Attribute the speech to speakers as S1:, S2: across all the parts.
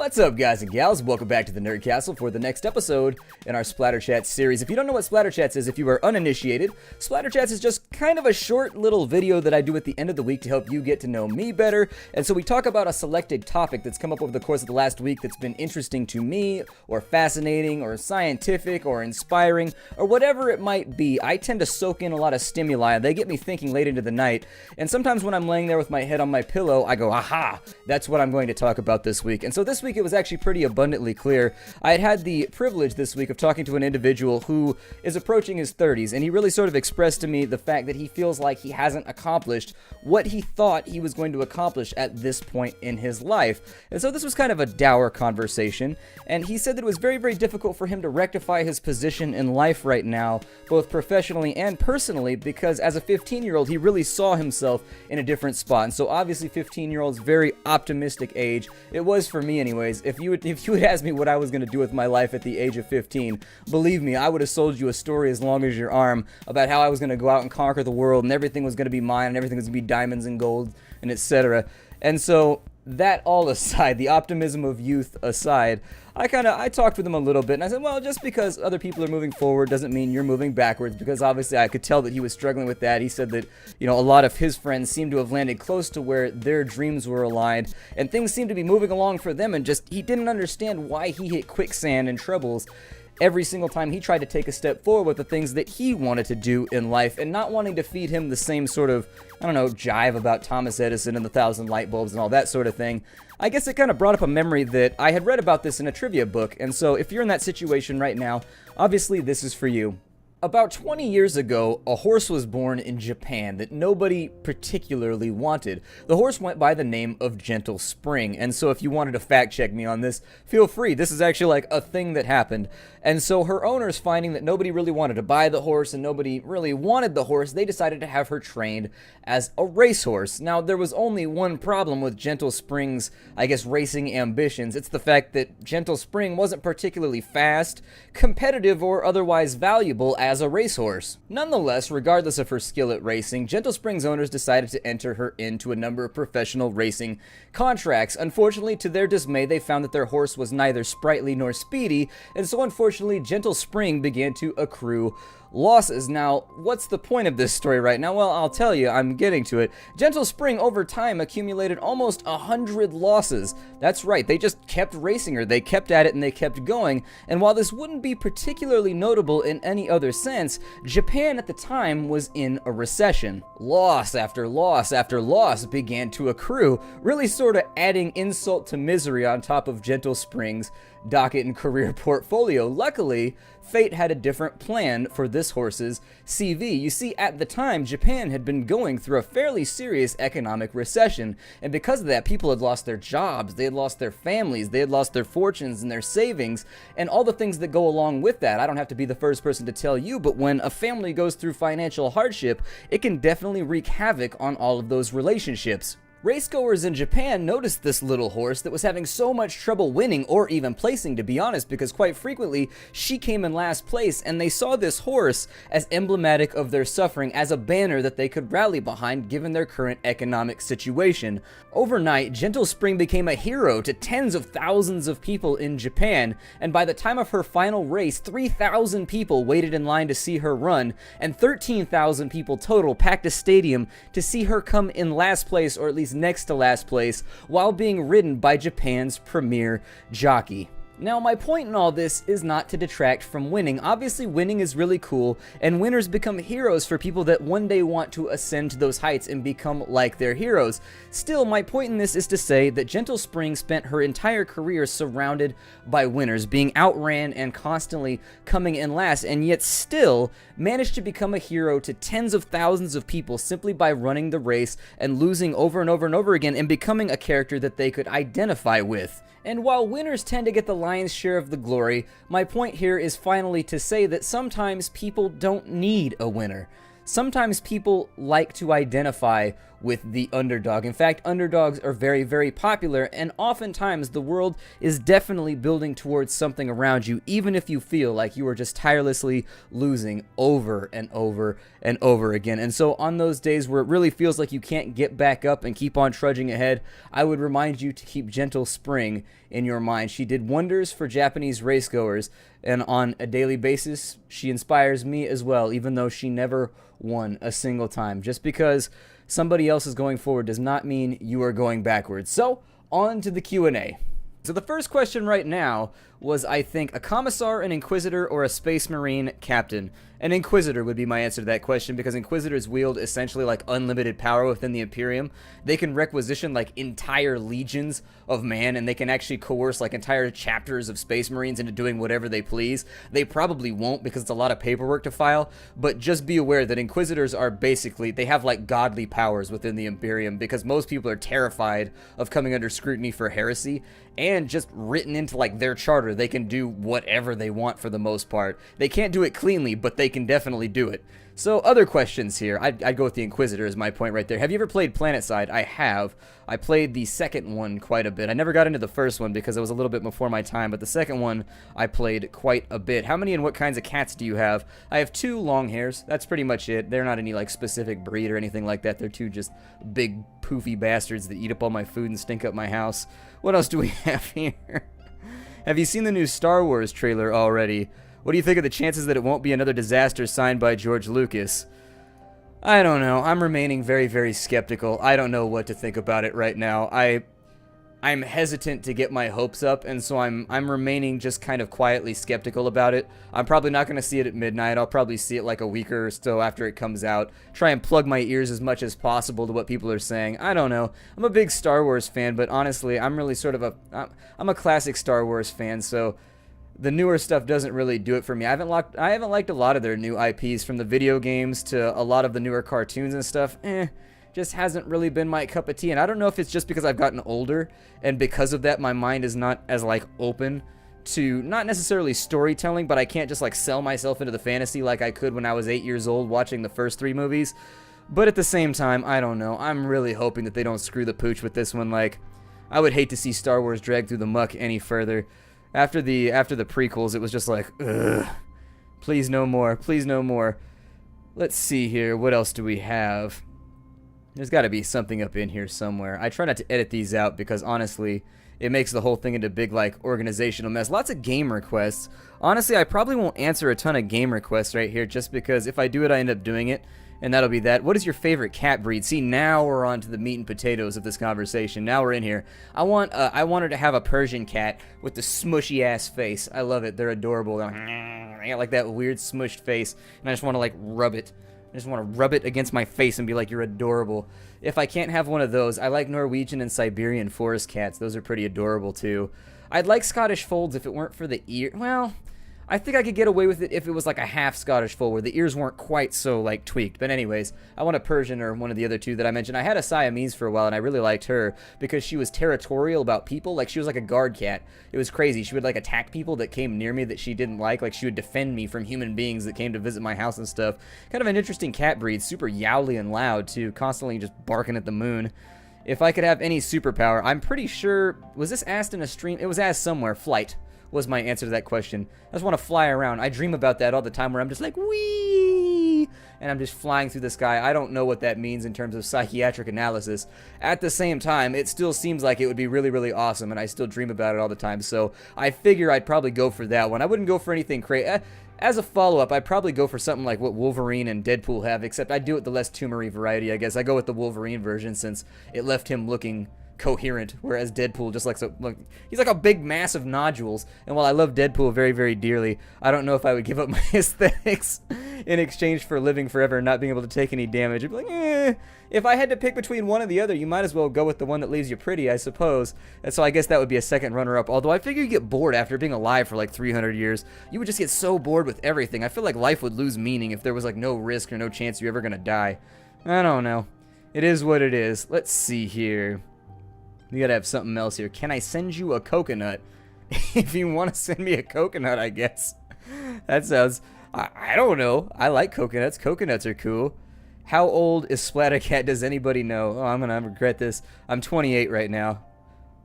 S1: What's up, guys and gals? Welcome back to the Nerd Castle for the next episode in our Splatterchats series. If you don't know what Splatterchats is, if you are uninitiated, Splatterchats is just kind of a short little video that I do at the end of the week to help you get to know me better. And so we talk about a selected topic that's come up over the course of the last week that's been interesting to me, or fascinating, or scientific, or inspiring, or whatever it might be. I tend to soak in a lot of stimuli, and they get me thinking late into the night. And sometimes when I'm laying there with my head on my pillow, I go, aha, that's what I'm going to talk about this week. And so this week it was actually pretty abundantly clear. I had the privilege this week of talking to an individual who is approaching his 30s, and he really sort of expressed to me the fact that he feels like he hasn't accomplished what he thought he was going to accomplish at this point in his life. And so this was kind of a dour conversation, and he said that it was very, very difficult for him to rectify his position in life right now, both professionally and personally, because as a 15-year-old, he really saw himself in a different spot. And so obviously 15-year-olds, very optimistic age. It was for me anyways. If you had asked me what I was going to do with my life at the age of 15, believe me, I would have sold you a story as long as your arm about how I was going to go out and conquer the world and everything was going to be mine and everything was going to be diamonds and gold and etc. And so that all aside, the optimism of youth aside, I talked with him a little bit, and I said, well, just because other people are moving forward doesn't mean you're moving backwards, because obviously I could tell that he was struggling with that. He said that, a lot of his friends seem to have landed close to where their dreams were aligned, and things seemed to be moving along for them, and just, he didn't understand why he hit quicksand and troubles every single time he tried to take a step forward with the things that he wanted to do in life, and not wanting to feed him the same sort of, jive about Thomas Edison and the 1,000 light bulbs and all that sort of thing. I guess it kind of brought up a memory that I had read about this in a trivia book, and so if you're in that situation right now, obviously this is for you. About 20 years ago, a horse was born in Japan that nobody particularly wanted. The horse went by the name of Gentle Spring, and so if you wanted to fact check me on this, feel free. This is actually like a thing that happened. And so her owners, finding that nobody really wanted to buy the horse and nobody really wanted the horse, they decided to have her trained as a racehorse. Now, there was only one problem with Gentle Spring's, racing ambitions. It's the fact that Gentle Spring wasn't particularly fast, competitive, or otherwise valuable as a racehorse. Nonetheless, regardless of her skill at racing, Gentle Spring's owners decided to enter her into a number of professional racing contracts. Unfortunately, to their dismay, they found that their horse was neither sprightly nor speedy, and so unfortunately, Gentle Spring began to accrue losses. Now, what's the point of this story right now? Well, I'll tell you, I'm getting to it. Gentle Spring, over time, accumulated almost 100 losses. That's right, they just kept racing her, they kept at it, and they kept going. And while this wouldn't be particularly notable in any other sense, Japan at the time was in a recession. Loss after loss after loss began to accrue, really sort of adding insult to misery on top of Gentle Spring's docket and career portfolio. Luckily, fate had a different plan for this horse's CV. You see, at the time, Japan had been going through a fairly serious economic recession, and because of that, people had lost their jobs, they had lost their families, they had lost their fortunes and their savings, and all the things that go along with that. I don't have to be the first person to tell you, but when a family goes through financial hardship, it can definitely wreak havoc on all of those relationships. Racegoers in Japan noticed this little horse that was having so much trouble winning or even placing, to be honest, because quite frequently she came in last place, and they saw this horse as emblematic of their suffering, as a banner that they could rally behind given their current economic situation. Overnight, Gentle Spring became a hero to tens of thousands of people in Japan, and by the time of her final race, 3,000 people waited in line to see her run, and 13,000 people total packed a stadium to see her come in last place, or at least next to last place, while being ridden by Japan's premier jockey. Now, my point in all this is not to detract from winning. Obviously, winning is really cool, and winners become heroes for people that one day want to ascend to those heights and become like their heroes. Still, my point in this is to say that Gentle Spring spent her entire career surrounded by winners, being outran and constantly coming in last, and yet still managed to become a hero to tens of thousands of people simply by running the race and losing over and over and over again and becoming a character that they could identify with. And while winners tend to get the lion's share of the glory, my point here is finally to say that sometimes people don't need a winner. Sometimes people like to identify with the underdog. In fact, underdogs are very, very popular, and oftentimes the world is definitely building towards something around you, even if you feel like you are just tirelessly losing over and over and over again. And so on those days where it really feels like you can't get back up and keep on trudging ahead, I would remind you to keep Gentle Spring in your mind. She did wonders for Japanese racegoers, and on a daily basis, she inspires me as well, even though she never won a single time. Just because somebody else is going forward does not mean you are going backwards. So, on to the Q&A. So the first question right now was, I think, a commissar, an inquisitor, or a space marine captain. An inquisitor would be my answer to that question, because inquisitors wield essentially like unlimited power within the Imperium. They can requisition like entire legions of man, and they can actually coerce like entire chapters of space marines into doing whatever they please. They probably won't, because it's a lot of paperwork to file, but just be aware that inquisitors are basically, they have like godly powers within the Imperium, because most people are terrified of coming under scrutiny for heresy, and just written into like their charter, they can do whatever they want for the most part. They can't do it cleanly, but they can definitely do it. So other questions here. I'd go with the Inquisitor as my point right there. Have you ever played PlanetSide? I have. I played the second one quite a bit. I never got into the first one because it was a little bit before my time, but the second one I played quite a bit. How many and what kinds of cats do you have? I have 2 long hairs. That's pretty much it. They're not any like specific breed or anything like that. They're 2 just big poofy bastards that eat up all my food and stink up my house. What else do we have here? Have you seen the new Star Wars trailer already? What do you think of the chances that it won't be another disaster signed by George Lucas? I don't know. I'm remaining very, very skeptical. I don't know what to think about it right now. I'm hesitant to get my hopes up, and so I'm remaining just kind of quietly skeptical about it. I'm probably not going to see it at midnight. I'll probably see it like a week or so after it comes out. Try and plug my ears as much as possible to what people are saying. I don't know. I'm a big Star Wars fan, but honestly, I'm really sort of I'm a classic Star Wars fan, so the newer stuff doesn't really do it for me. I haven't liked a lot of their new IPs, from the video games to a lot of the newer cartoons and stuff. Just hasn't really been my cup of tea. And I don't know if it's just because I've gotten older, and because of that my mind is not as like open to not necessarily storytelling, but I can't just like sell myself into the fantasy like I could when I was 8 years old watching the first 3 movies. But at the same time, I don't know. I'm really hoping that they don't screw the pooch with this one. Like, I would hate to see Star Wars drag through the muck any further. After the prequels, it was just like, ugh, please no more, please no more. Let's see here, what else do we have? There's got to be something up in here somewhere. I try not to edit these out because honestly, it makes the whole thing into a big like organizational mess. Lots of game requests. Honestly, I probably won't answer a ton of game requests right here, just because if I do it, I end up doing it. And that'll be that. What is your favorite cat breed? See, now we're on to the meat and potatoes of this conversation. Now we're in here. I want her to have a Persian cat with the smushy ass face. I love it. They're adorable. They got like that weird smushed face, and I just want to like rub it. I just want to rub it against my face and be like, you're adorable. If I can't have one of those, I like Norwegian and Siberian forest cats. Those are pretty adorable too. I'd like Scottish folds if it weren't for the ear. Well, I think I could get away with it if it was like a half Scottish fold where the ears weren't quite so like tweaked. But anyways, I want a Persian or one of the other 2 that I mentioned. I had a Siamese for a while, and I really liked her because she was territorial about people. Like, she was like a guard cat. It was crazy. She would like attack people that came near me that she didn't like. Like, she would defend me from human beings that came to visit my house and stuff. Kind of an interesting cat breed. Super yowly and loud too, constantly just barking at the moon. If I could have any superpower, I'm pretty sure, was this asked in a stream? It was asked somewhere. Flight was my answer to that question. I just want to fly around. I dream about that all the time, where I'm just like, wee, and I'm just flying through the sky. I don't know what that means in terms of psychiatric analysis. At the same time, it still seems like it would be really, really awesome, and I still dream about it all the time. So I figure I'd probably go for that one. I wouldn't go for anything crazy. As a follow-up, I'd probably go for something like what Wolverine and Deadpool have, except I'd do it the less tumor-y variety, I guess. I go with the Wolverine version since it left him looking coherent, whereas Deadpool just like, he's like a big mass of nodules. And while I love Deadpool very, very dearly, I don't know if I would give up my aesthetics in exchange for living forever and not being able to take any damage. I'd be like, if I had to pick between one or the other, you might as well go with the one that leaves you pretty, I suppose. And so I guess that would be a second runner-up, although I figure you get bored after being alive for like 300 years. You would just get so bored with everything. I feel like life would lose meaning if there was like no risk or no chance you're ever gonna die. I don't know. It is what it is. Let's see here. We gotta have something else here. Can I send you a coconut? If you want to send me a coconut, I guess. That sounds... I don't know. I like coconuts. Coconuts are cool. How old is Splattercat? Does anybody know? Oh, I'm gonna regret this. I'm 28 right now.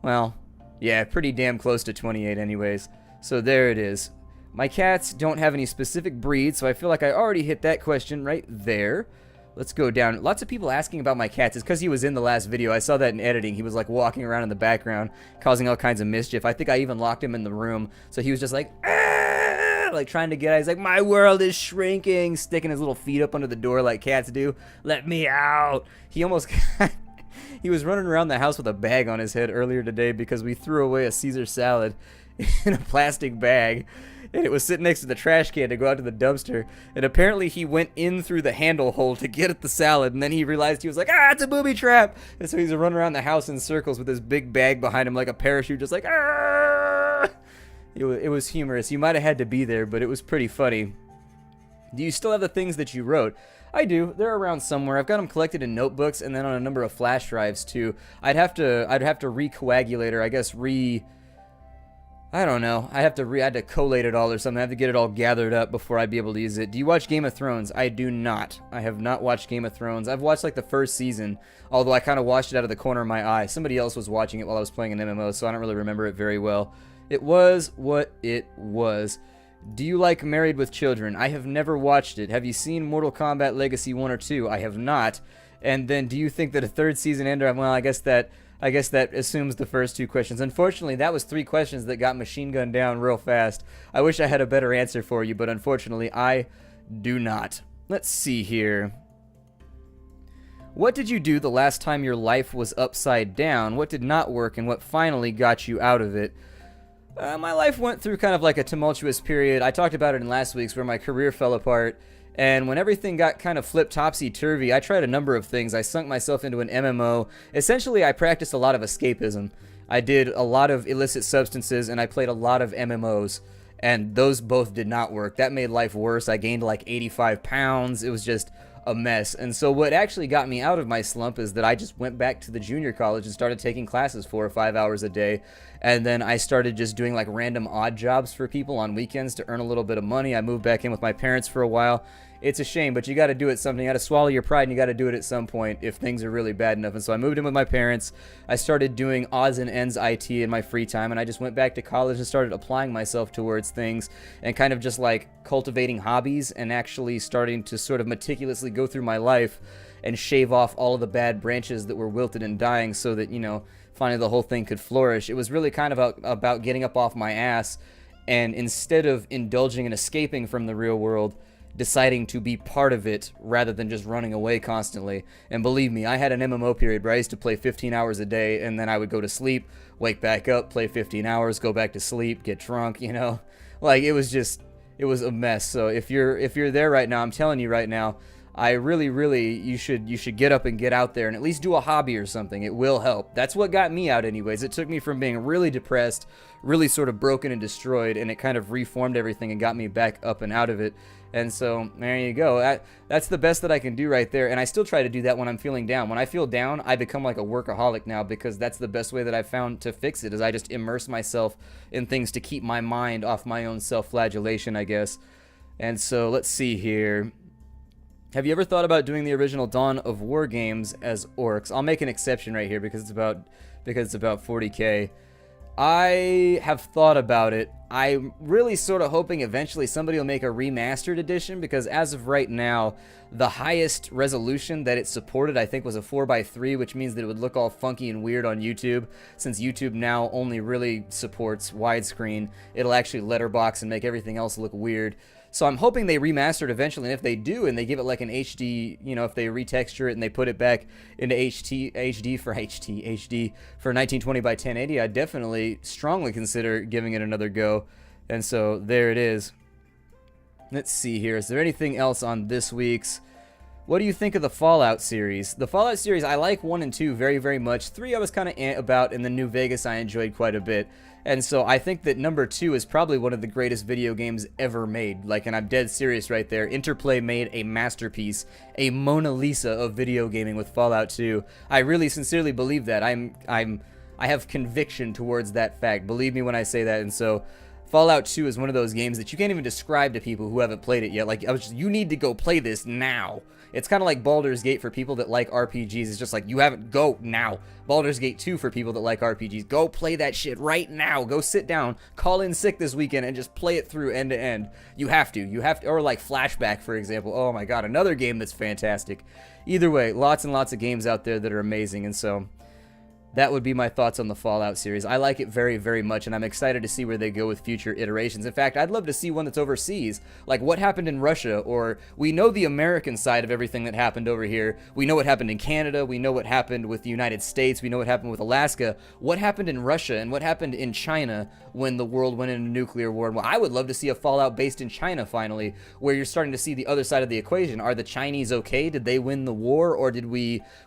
S1: Well, yeah, pretty damn close to 28 anyways. So there it is. My cats don't have any specific breed, so I feel like I already hit that question right there. Let's go down. Lots of people asking about my cats. It's because he was in the last video. I saw that in editing. He was like walking around in the background, causing all kinds of mischief. I think I even locked him in the room, so he was just like, ah! Like trying to get out. He's like, my world is shrinking, sticking his little feet up under the door like cats do. Let me out. He almost he was running around the house with a bag on his head earlier today because we threw away a Caesar salad in a plastic bag, and it was sitting next to the trash can to go out to the dumpster, and apparently he went in through the handle hole to get at the salad, and then he realized, he was like, ah, it's a booby trap, and so he's running around the house in circles with this big bag behind him like a parachute, just like, ah! It was humorous. You might have had to be there, but it was pretty funny. Do you still have the things that you wrote? I do. They're around somewhere. I've got them collected in notebooks and then on a number of flash drives too. I'd have to recoagulate, or I guess I don't know. I had to collate it all or something. I have to get it all gathered up before I'd be able to use it. Do you watch Game of Thrones? I do not. I have not watched Game of Thrones. I've watched like the first season, although I kind of watched it out of the corner of my eye. Somebody else was watching it while I was playing an MMO, so I don't really remember it very well. It was what it was. Do you like Married with Children? I have never watched it. Have you seen Mortal Kombat Legacy 1 or 2? I have not. And then, do you think that a third season ender? Well, I guess that assumes the first two questions. Unfortunately, that was 3 questions that got machine gunned down real fast. I wish I had a better answer for you, but unfortunately, I do not. Let's see here. What did you do the last time your life was upside down? What did not work, and what finally got you out of it? My life went through kind of like a tumultuous period. I talked about it in last week's, where my career fell apart. And when everything got kind of flipped topsy-turvy, I tried a number of things. I sunk myself into an MMO. Essentially, I practiced a lot of escapism. I did a lot of illicit substances, and I played a lot of MMOs. And those both did not work. That made life worse. I gained like 85 pounds. It was just a mess. And so what actually got me out of my slump is that I just went back to the junior college and started taking classes 4 or 5 hours a day. And then I started just doing like random odd jobs for people on weekends to earn a little bit of money. I moved back in with my parents for a while. It's a shame, but you got to do it something. You got to swallow your pride, and you got to do it at some point if things are really bad enough. And so I moved in with my parents. I started doing odds and ends IT in my free time, and I just went back to college and started applying myself towards things and kind of just like cultivating hobbies and actually starting to sort of meticulously go through my life and shave off all of the bad branches that were wilted and dying so that, you know, finally the whole thing could flourish. It was really kind of about getting up off my ass, and instead of indulging and escaping from the real world, deciding to be part of it rather than just running away constantly. And believe me, I had an MMO period where I used to play 15 hours a day, and then I would go to sleep, wake back up, play 15 hours, go back to sleep, get drunk, you know? Like, it was a mess. So if you're there right now, I'm telling you right now, I really, you should get up and get out there and at least do a hobby or something. It will help. That's what got me out anyways. It took me from being really depressed, really sort of broken and destroyed, and it kind of reformed everything and got me back up and out of it. And so there you go. That's the best that I can do right there. And I still try to do that when I'm feeling down. When I feel down, I become like a workaholic now, because that's the best way that I've found to fix it, is I just immerse myself in things to keep my mind off my own self-flagellation, I guess. And so let's see here. Have you ever thought about doing the original Dawn of War games as orcs? I'll make an exception right here because it's about 40K. I have thought about it. I'm really sort of hoping eventually somebody will make a remastered edition, because as of right now, the highest resolution that it supported, I think, was a 4:3, which means that it would look all funky and weird on YouTube. Since YouTube now only really supports widescreen, it'll actually letterbox and make everything else look weird. So I'm hoping they remaster it eventually, and if they do, and they give it like an HD, you know, if they retexture it and they put it back into HD for 1920 by 1080, I'd definitely strongly consider giving it another go. And so there it is. Let's see here. Is there anything else on this week's? What do you think of the Fallout series? The Fallout series, I like 1 and 2 very, very much. 3 I was kind of about, and the New Vegas I enjoyed quite a bit. And so I think that number 2 is probably one of the greatest video games ever made. Like, and I'm dead serious right there. Interplay made a masterpiece, a Mona Lisa of video gaming with Fallout 2. I really sincerely believe that. I have conviction towards that fact. Believe me when I say that. And so Fallout 2 is one of those games that you can't even describe to people who haven't played it yet. Like, you need to go play this now. It's kind of like Baldur's Gate for people that like RPGs. It's just like, you haven't, go now. Baldur's Gate 2 for people that like RPGs. Go play that shit right now. Go sit down, call in sick this weekend, and just play it through end to end. You have to. Or like Flashback, for example. Oh my god, another game that's fantastic. Either way, lots and lots of games out there that are amazing, and so that would be my thoughts on the Fallout series. I like it very, very much, and I'm excited to see where they go with future iterations. In fact, I'd love to see one that's overseas, like what happened in Russia, or we know the American side of everything that happened over here. We know what happened in Canada. We know what happened with the United States. We know what happened with Alaska. What happened in Russia, and what happened in China when the world went into nuclear war? Well, I would love to see a Fallout based in China, finally, where you're starting to see the other side of the equation. Are the Chinese okay? Did they win the war, or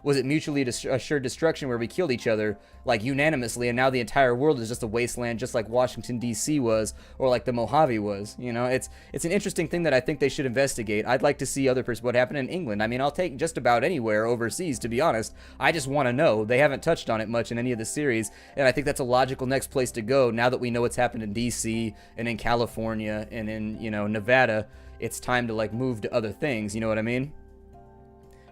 S1: was it mutually assured destruction where we killed each other, like unanimously, and now the entire world is just a wasteland, just like Washington D.C. was, or like the Mojave was? You know, it's an interesting thing that I think they should investigate. I'd like to see what happened in England. I mean, I'll take just about anywhere overseas, to be honest. I just want to know. They haven't touched on it much in any of the series, and I think that's a logical next place to go now that we know what's happened in D.C. and in California and in, you know, Nevada. It's time to like move to other things. You know what I mean?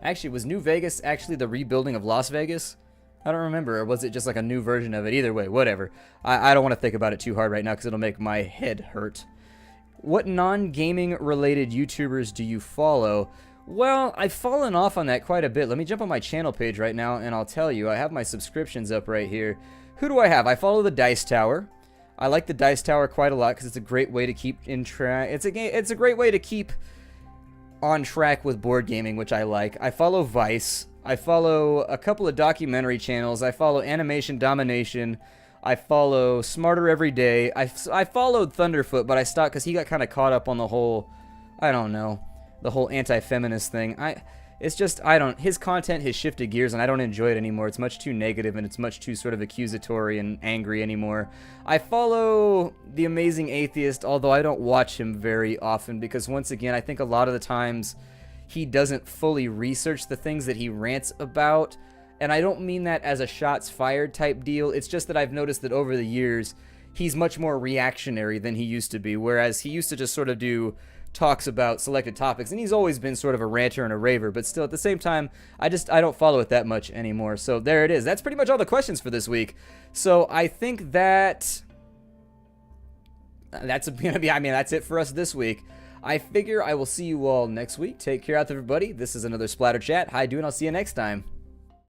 S1: Actually, was New Vegas actually the rebuilding of Las Vegas? I don't remember, or was it just like a new version of it? Either way, whatever. I don't want to think about it too hard right now because it'll make my head hurt. What non-gaming related YouTubers do you follow? Well, I've fallen off on that quite a bit. Let me jump on my channel page right now and I'll tell you. I have my subscriptions up right here. Who do I have? I follow the Dice Tower. I like the Dice Tower quite a lot because it's a great way to keep in track. It's a great way to keep on track with board gaming, which I like. I follow Vice. I follow a couple of documentary channels. I follow Animation Domination. I follow Smarter Every Day. I followed Thunderfoot, but I stopped because he got kind of caught up on the whole, I don't know, the whole anti-feminist thing. His content has shifted gears, and I don't enjoy it anymore. It's much too negative, and it's much too sort of accusatory and angry anymore. I follow The Amazing Atheist, although I don't watch him very often, because once again, I think a lot of the times he doesn't fully research the things that he rants about. And I don't mean that as a shots fired type deal. It's just that I've noticed that over the years, he's much more reactionary than he used to be. Whereas he used to just sort of do talks about selected topics. And he's always been sort of a ranter and a raver. But still, at the same time, I don't follow it that much anymore. So there it is. That's pretty much all the questions for this week. So I think that's going to be, that's it for us this week. I figure I will see you all next week. Take care out there, everybody. This is another Splatter Chat. Hi, and I'll see you next time.